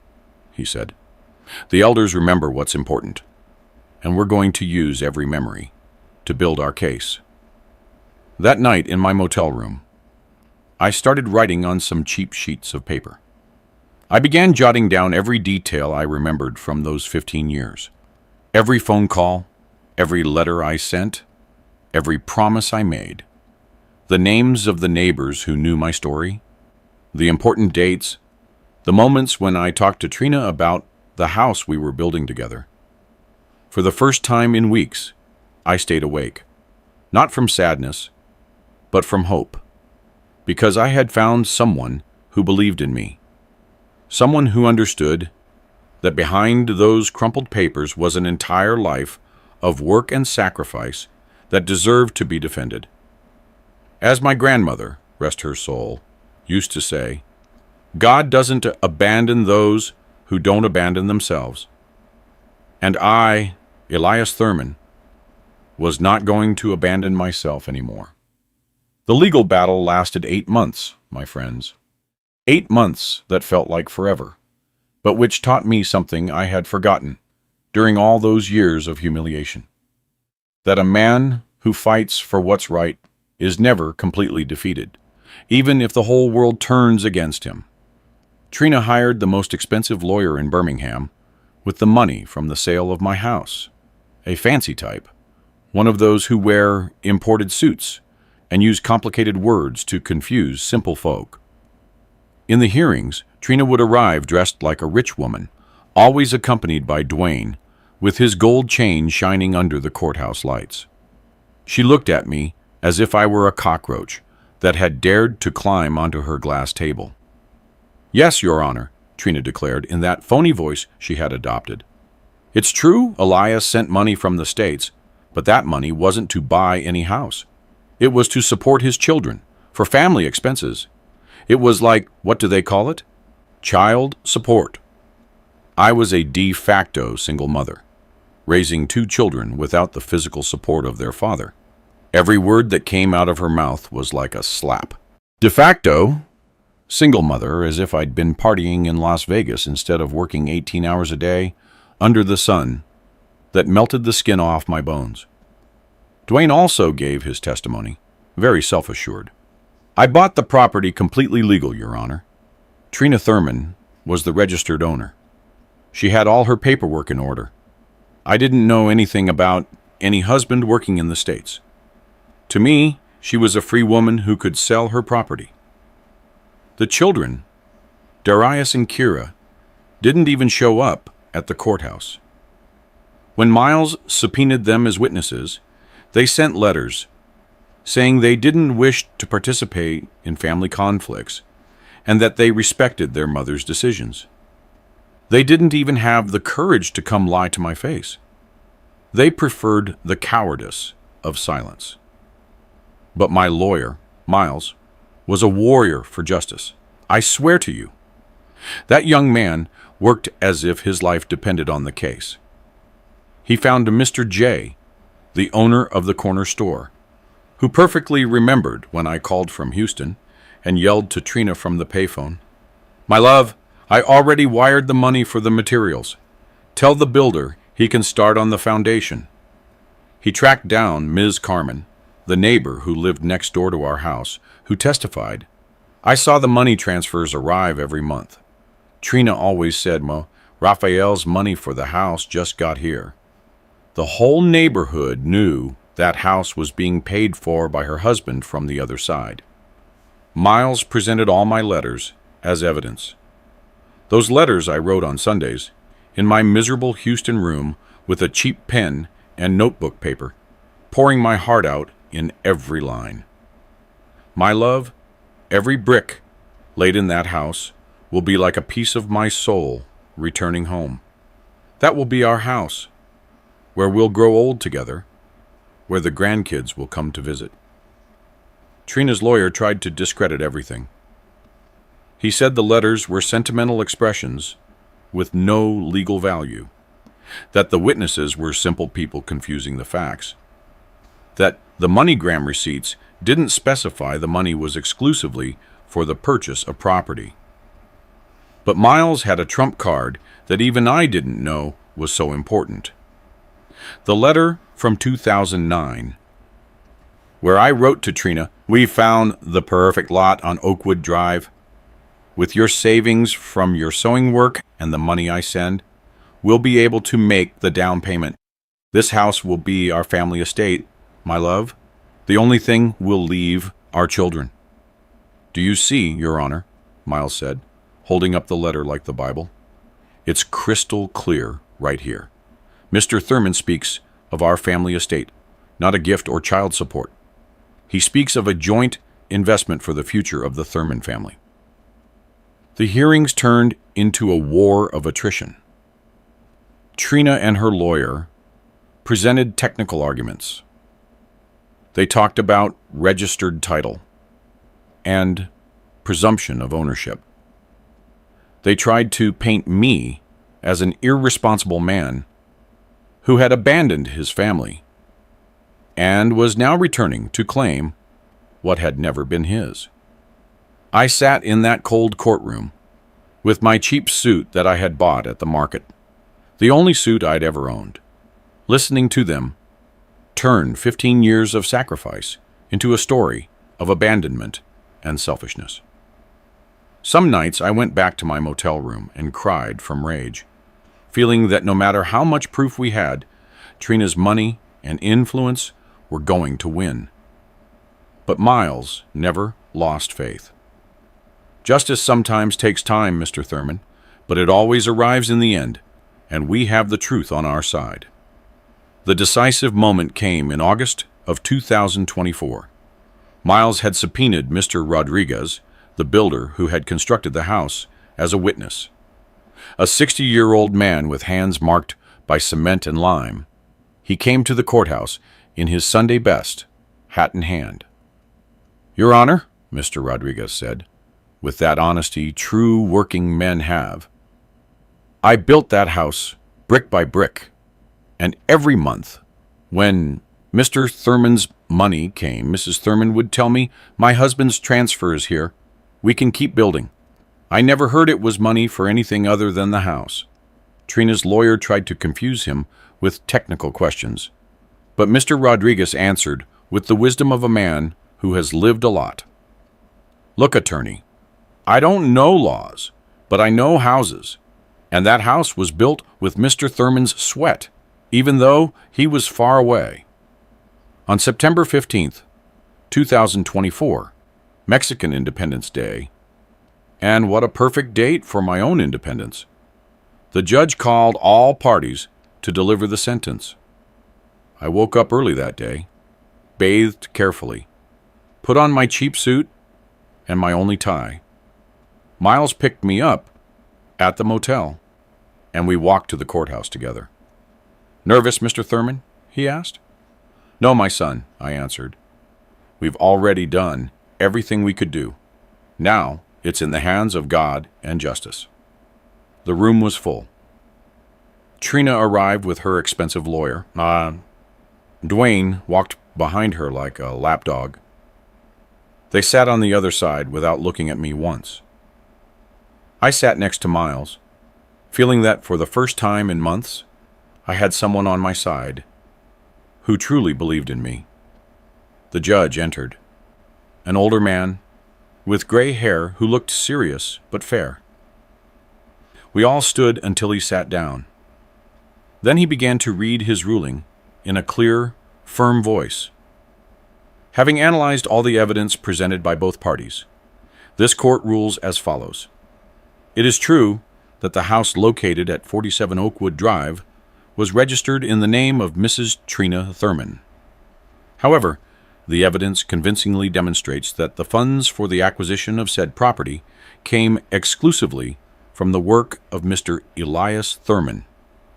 he said. The elders remember what's important, and we're going to use every memory to build our case. That night in my motel room, I started writing on some cheap sheets of paper. I began jotting down every detail I remembered from those 15 years. Every phone call, every letter I sent, every promise I made. The names of the neighbors who knew my story, the important dates, the moments when I talked to Trina about the house we were building together. For the first time in weeks, I stayed awake, not from sadness, but from hope, because I had found someone who believed in me, someone who understood that behind those crumpled papers was an entire life of work and sacrifice that deserved to be defended. As my grandmother, rest her soul, used to say, God doesn't abandon those who don't abandon themselves. And I, Elias Thurman, was not going to abandon myself anymore. The legal battle lasted 8 months, my friends. 8 months that felt like forever, but which taught me something I had forgotten during all those years of humiliation. That a man who fights for what's right is never completely defeated, even if the whole world turns against him. Trina hired the most expensive lawyer in Birmingham with the money from the sale of my house, a fancy type, one of those who wear imported suits and use complicated words to confuse simple folk. In the hearings, Trina would arrive dressed like a rich woman, always accompanied by Dwayne, with his gold chain shining under the courthouse lights. She looked at me as if I were a cockroach that had dared to climb onto her glass table. Yes, Your Honor, Trina declared in that phony voice she had adopted. It's true Elias sent money from the States, but that money wasn't to buy any house. It was to support his children, for family expenses. It was like, what do they call it? Child support. I was a de facto single mother, raising 2 children without the physical support of their father. Every word that came out of her mouth was like a slap. De facto, single mother, as if I'd been partying in Las Vegas instead of working 18 hours a day under the sun that melted the skin off my bones. Dwayne also gave his testimony, very self-assured. I bought the property completely legal, Your Honor. Trina Thurman was the registered owner. She had all her paperwork in order. I didn't know anything about any husband working in the States. To me, she was a free woman who could sell her property. The children, Darius and Kira, didn't even show up at the courthouse. When Miles subpoenaed them as witnesses, they sent letters saying they didn't wish to participate in family conflicts and that they respected their mother's decisions. They didn't even have the courage to come lie to my face. They preferred the cowardice of silence. But my lawyer, Miles, was a warrior for justice. I swear to you. That young man worked as if his life depended on the case. He found a Mr. J, the owner of the corner store, who perfectly remembered when I called from Houston and yelled to Trina from the payphone, "My love, I already wired the money for the materials. Tell the builder he can start on the foundation." He tracked down Ms. Carmen, the neighbor who lived next door to our house, who testified, "I saw the money transfers arrive every month. Trina always said, Raphael's money for the house just got here." The whole neighborhood knew that house was being paid for by her husband from the other side. Miles presented all my letters as evidence. Those letters I wrote on Sundays, in my miserable Houston room with a cheap pen and notebook paper, pouring my heart out in every line. My love, every brick laid in that house will be like a piece of my soul returning home. That will be our house, where we'll grow old together, where the grandkids will come to visit. Trina's lawyer tried to discredit everything. He said the letters were sentimental expressions with no legal value, that the witnesses were simple people confusing the facts, that the MoneyGram receipts didn't specify the money was exclusively for the purchase of property. But Miles had a trump card that even I didn't know was so important. The letter from 2009, where I wrote to Trina, "We found the perfect lot on Oakwood Drive. With your savings from your sewing work and the money I send, we'll be able to make the down payment. This house will be our family estate, my love. The only thing we'll leave our children." "Do you see, Your Honor?" Miles said, holding up the letter like the Bible. "It's crystal clear right here. Mr. Thurman speaks of our family estate, not a gift or child support. He speaks of a joint investment for the future of the Thurman family." The hearings turned into a war of attrition. Trina and her lawyer presented technical arguments. They talked about registered title and presumption of ownership. They tried to paint me as an irresponsible man who had abandoned his family and was now returning to claim what had never been his. I sat in that cold courtroom with my cheap suit that I had bought at the market, the only suit I'd ever owned, listening to them turn 15 years of sacrifice into a story of abandonment and selfishness. Some nights I went back to my motel room and cried from rage, feeling that no matter how much proof we had, Trina's money and influence were going to win. But Miles never lost faith. "Justice sometimes takes time, Mr. Thurman, but it always arrives in the end, and we have the truth on our side." The decisive moment came in August of 2024. Miles had subpoenaed Mr. Rodriguez, the builder who had constructed the house, as a witness. A 60-year-old man with hands marked by cement and lime. He came to the courthouse in his Sunday best, hat in hand. "Your Honor," Mr. Rodriguez said, with that honesty true working men have, "I built that house brick by brick, and every month, when Mr. Thurman's money came, Mrs. Thurman would tell me, 'My husband's transfer is here. We can keep building.' I never heard it was money for anything other than the house." Trina's lawyer tried to confuse him with technical questions, but Mr. Rodriguez answered with the wisdom of a man who has lived a lot. "Look, attorney, I don't know laws, but I know houses, and that house was built with Mr. Thurman's sweat, even though he was far away." On September 15th, 2024, Mexican Independence Day, and what a perfect date for my own independence, the judge called all parties to deliver the sentence. I woke up early that day, bathed carefully, put on my cheap suit and my only tie. Miles picked me up at the motel, and we walked to the courthouse together. "Nervous, Mr. Thurman?" he asked. "No, my son," I answered. "We've already done everything we could do. Now it's in the hands of God and justice." The room was full. Trina arrived with her expensive lawyer. Dwayne walked behind her like a lapdog. They sat on the other side without looking at me once. I sat next to Miles, feeling that for the first time in months, I had someone on my side who truly believed in me. The judge entered, an older man with gray hair who looked serious but fair. We all stood until he sat down. Then he began to read his ruling in a clear, firm voice. Having analyzed all the evidence presented by both parties, this court rules as follows. It is true that the house located at 47 Oakwood Drive was registered in the name of Mrs. Trina Thurman. However, the evidence convincingly demonstrates that the funds for the acquisition of said property came exclusively from the work of Mr. Elias Thurman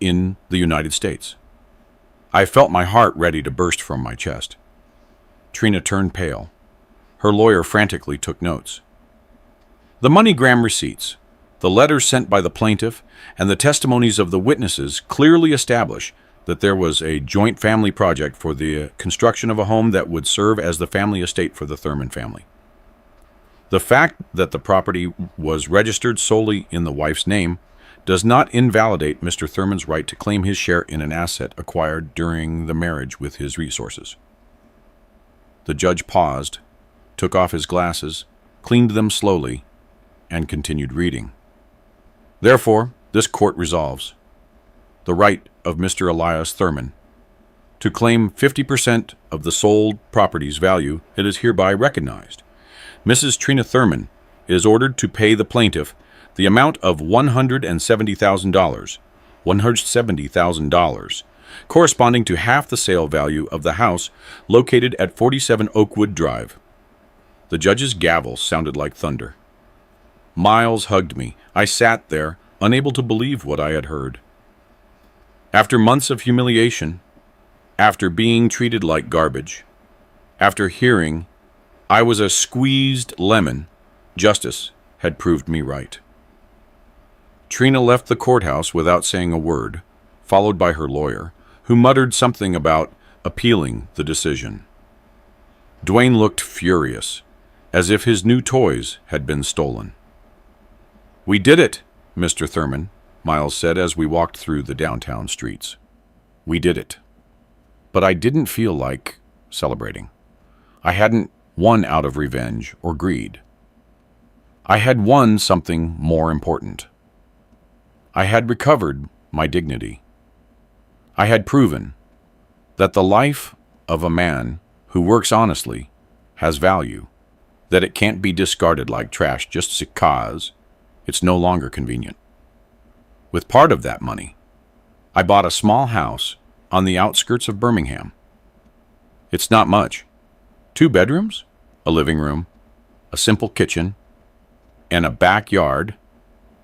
in the United States. I felt my heart ready to burst from my chest. Trina turned pale. Her lawyer frantically took notes. The MoneyGram receipts, the letters sent by the plaintiff, and the testimonies of the witnesses clearly establish that there was a joint family project for the construction of a home that would serve as the family estate for the Thurman family. The fact that the property was registered solely in the wife's name does not invalidate Mr. Thurman's right to claim his share in an asset acquired during the marriage with his resources. The judge paused, took off his glasses, cleaned them slowly, and continued reading. Therefore, this court resolves the right of Mr. Elias Thurman to claim 50% of the sold property's value. It is hereby recognized. Mrs. Trina Thurman is ordered to pay the plaintiff the amount of $170,000, corresponding to half the sale value of the house located at 47 Oakwood Drive. The judge's gavel sounded like thunder. Miles hugged me. I sat there, unable to believe what I had heard. After months of humiliation, after being treated like garbage, after hearing I was a squeezed lemon, justice had proved me right. Trina left the courthouse without saying a word, followed by her lawyer, who muttered something about appealing the decision. Dwayne looked furious, as if his new toys had been stolen. "We did it, Mr. Thurman," Miles said as we walked through the downtown streets. "We did it." But I didn't feel like celebrating. I hadn't won out of revenge or greed. I had won something more important. I had recovered my dignity. I had proven that the life of a man who works honestly has value, that it can't be discarded like trash just because it's no longer convenient. With part of that money, I bought a small house on the outskirts of Birmingham. It's not much. 2 bedrooms, a living room, a simple kitchen, and a backyard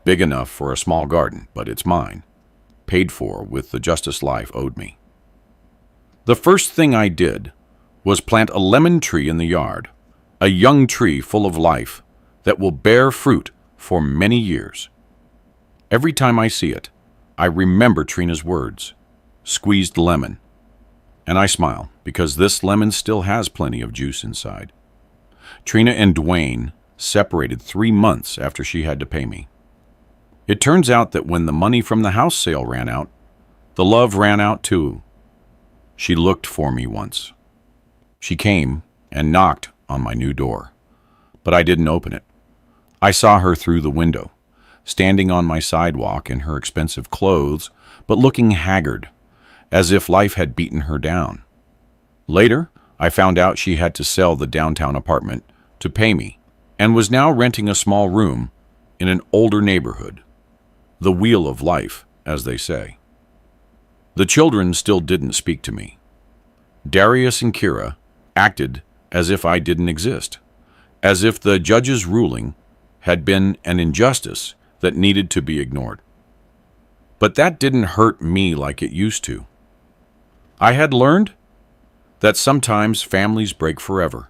big enough for a small garden, but it's mine, paid for with the justice life owed me. The first thing I did was plant a lemon tree in the yard, a young tree full of life that will bear fruit for many years. Every time I see it, I remember Trina's words, squeezed lemon, and I smile because this lemon still has plenty of juice inside. Trina and Dwayne separated 3 months after she had to pay me. It turns out that when the money from the house sale ran out, the love ran out too. She looked for me once. She came and knocked on my new door, but I didn't open it. I saw her through the window, standing on my sidewalk in her expensive clothes, but looking haggard, as if life had beaten her down. Later, I found out she had to sell the downtown apartment to pay me, and was now renting a small room in an older neighborhood. The wheel of life, as they say. The children still didn't speak to me. Darius and Kira acted as if I didn't exist, as if the judge's ruling had been an injustice that needed to be ignored. But that didn't hurt me like it used to. I had learned that sometimes families break forever,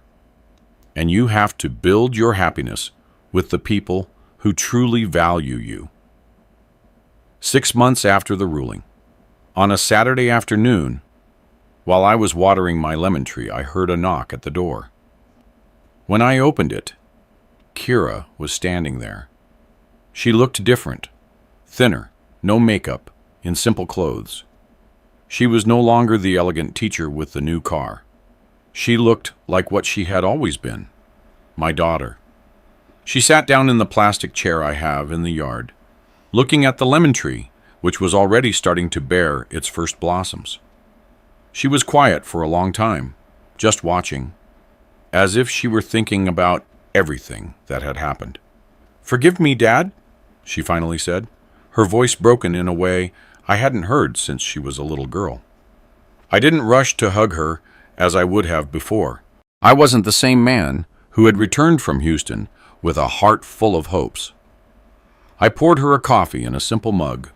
and you have to build your happiness with the people who truly value you. 6 months after the ruling, on a Saturday afternoon, while I was watering my lemon tree, I heard a knock at the door. When I opened it, Kira was standing there. She looked different, thinner, no makeup, in simple clothes. She was no longer the elegant teacher with the new car. She looked like what she had always been, my daughter. She sat down in the plastic chair I have in the yard, looking at the lemon tree, which was already starting to bear its first blossoms. She was quiet for a long time, just watching, as if she were thinking about everything that had happened. "Forgive me, Dad," she finally said. her voice broken in a way I hadn't heard since she was a little girl. I didn't rush to hug her as I would have before. I wasn't the same man who had returned from Houston with a heart full of hopes. I poured her a coffee in a simple mug.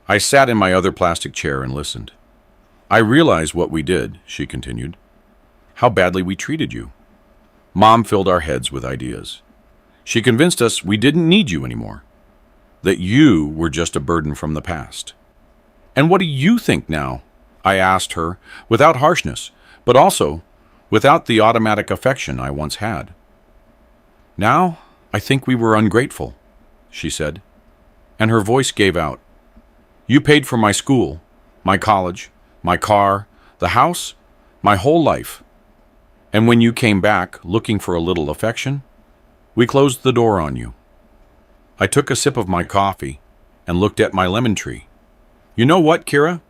I sat in my other plastic chair and listened. I realize what we did, she continued. How badly we treated you. Mom filled our heads with ideas. She convinced us we didn't need you anymore, that you were just a burden from the past. And what do you think now? I asked her, without harshness, but also without the automatic affection I once had. Now, I think we were ungrateful, she said, and her voice gave out. You paid for my school, my college, my car, the house, my whole life. And when you came back looking for a little affection, we closed the door on you. I took a sip of my coffee and looked at my lemon tree. You know what, Kira?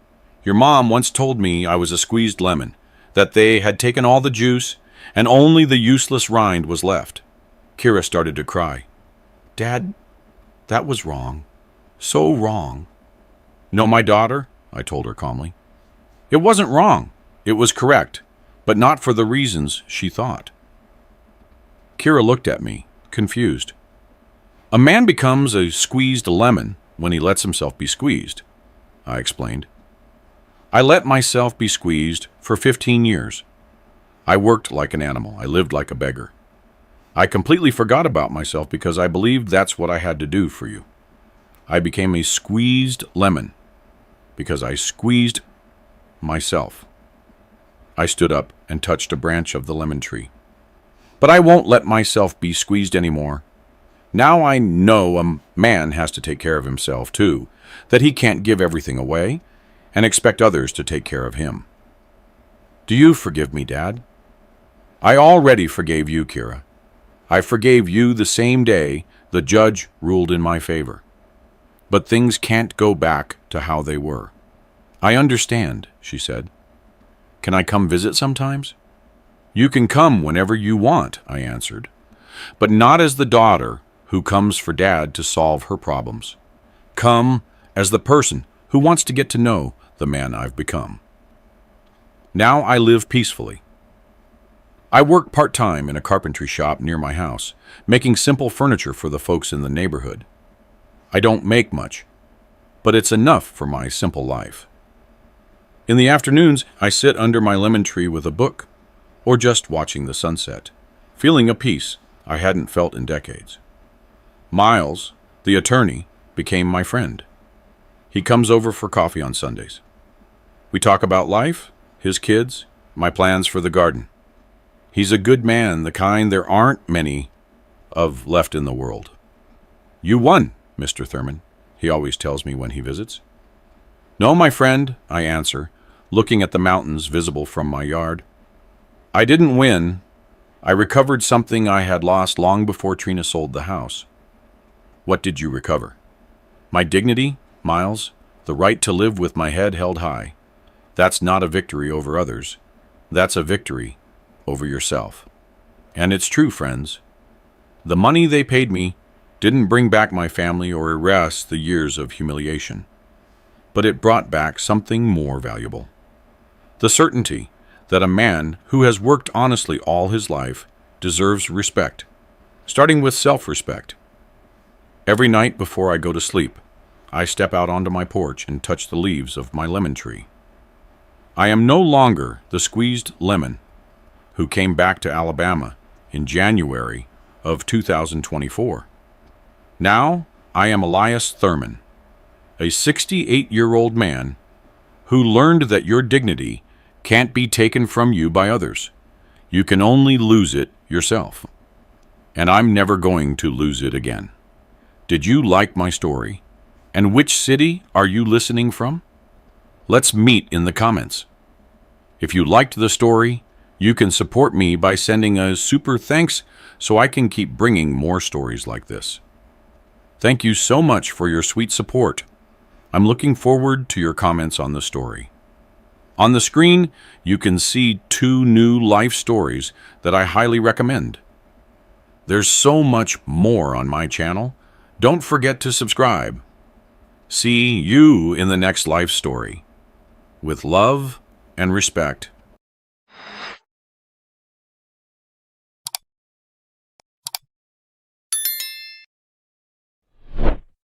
Your mom once told me I was a squeezed lemon, that they had taken all the juice and only the useless rind was left. Kira started to cry. Dad, that was wrong. So wrong. No, my daughter, I told her calmly. It wasn't wrong. It was correct, but not for the reasons she thought. Kira looked at me, confused. A man becomes a squeezed lemon when he lets himself be squeezed, I explained. I let myself be squeezed for 15 years. I worked like an animal. I lived like a beggar. I completely forgot about myself because I believed that's what I had to do for you. I became a squeezed lemon because I squeezed myself. I stood up and touched a branch of the lemon tree. But I won't let myself be squeezed anymore. Now I know a man has to take care of himself too, that he can't give everything away and expect others to take care of him. Do you forgive me, Dad? I already forgave you, Kira. I forgave you the same day the judge ruled in my favor. But things can't go back to how they were. I understand, she said. Can I come visit sometimes? You can come whenever you want, I answered, but not as the daughter who comes for Dad to solve her problems. Come as the person who wants to get to know the man I've become. Now I live peacefully. I work part-time in a carpentry shop near my house, making simple furniture for the folks in the neighborhood. I don't make much, but it's enough for my simple life. In the afternoons, I sit under my lemon tree with a book, or just watching the sunset, feeling a peace I hadn't felt in decades. Miles, the attorney, became my friend. He comes over for coffee on Sundays. We talk about life, his kids, my plans for the garden. He's a good man, the kind there aren't many of left in the world. You won, Mr. Thurman, he always tells me when he visits. No, my friend, I answer, looking at the mountains visible from my yard. I didn't win. I recovered something I had lost long before Trina sold the house. What did you recover? My dignity, Miles, the right to live with my head held high. That's not a victory over others. That's a victory over yourself. And it's true, friends. The money they paid me didn't bring back my family or erase the years of humiliation, but it brought back something more valuable. The certainty that a man who has worked honestly all his life deserves respect, starting with self-respect. Every night before I go to sleep, I step out onto my porch and touch the leaves of my lemon tree. I am no longer the squeezed lemon who came back to Alabama in January of 2024. Now I am Elias Thurman, a 68-year-old man who learned that your dignity can't be taken from you by others. You can only lose it yourself. And I'm never going to lose it again. Did you like my story? And which city are you listening from? Let's meet in the comments. If you liked the story, you can support me by sending a super thanks so I can keep bringing more stories like this. Thank you so much for your sweet support. I'm looking forward to your comments on the story. On the screen, you can see 2 new life stories that I highly recommend. There's so much more on my channel. Don't forget to subscribe. See you in the next life story. With love and respect,